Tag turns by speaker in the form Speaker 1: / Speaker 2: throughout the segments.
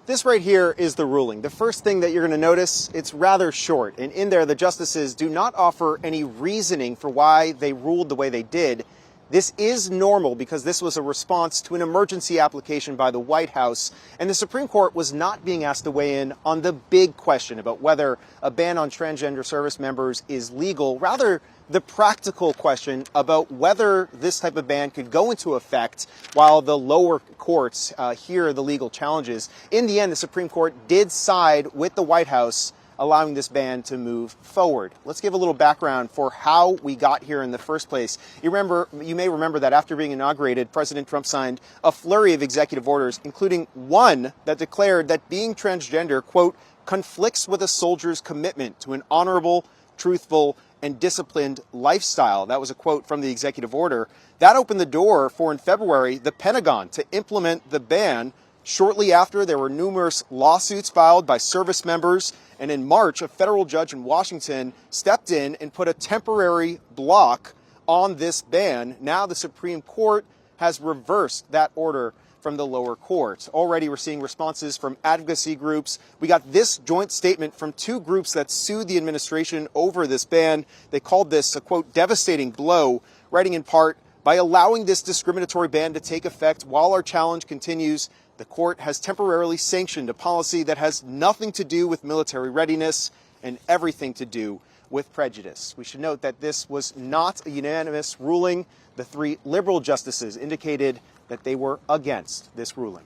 Speaker 1: This right here is the ruling. The first thing that you're going to notice, it's rather short. And in there, the justices do not offer any reasoning for why they ruled the way they did. This is normal because this was a response to an emergency application by the White House, and the Supreme Court was not being asked to weigh in on the big question about whether a ban on transgender service members is legal, rather the practical question about whether this type of ban could go into effect while the lower courts hear the legal challenges. In the end, the Supreme Court did side with the White House, allowing this ban to move forward. Let's give a little background for how we got here in the first place. You may remember that after being inaugurated, President Trump signed a flurry of executive orders, including one that declared that being transgender, quote, conflicts with a soldier's commitment to an honorable, truthful, and disciplined lifestyle. That was a quote from the executive order. That opened the door for, in February, the Pentagon to implement the ban. Shortly after, there were numerous lawsuits filed by service members, and in March, a federal judge in Washington stepped in and put a temporary block on this ban. Now the Supreme Court has reversed that order from the lower court. Already we're seeing responses from advocacy groups. We got this joint statement from two groups that sued the administration over this ban. They called this a, quote, devastating blow, writing in part, by allowing this discriminatory ban to take effect while our challenge continues, the court has temporarily sanctioned a policy that has nothing to do with military readiness and everything to do with prejudice. We should note that this was not a unanimous ruling. The three liberal justices indicated that they were against this ruling.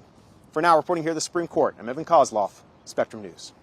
Speaker 1: For now, reporting here at the Supreme Court, I'm Evan Koslof, Spectrum News.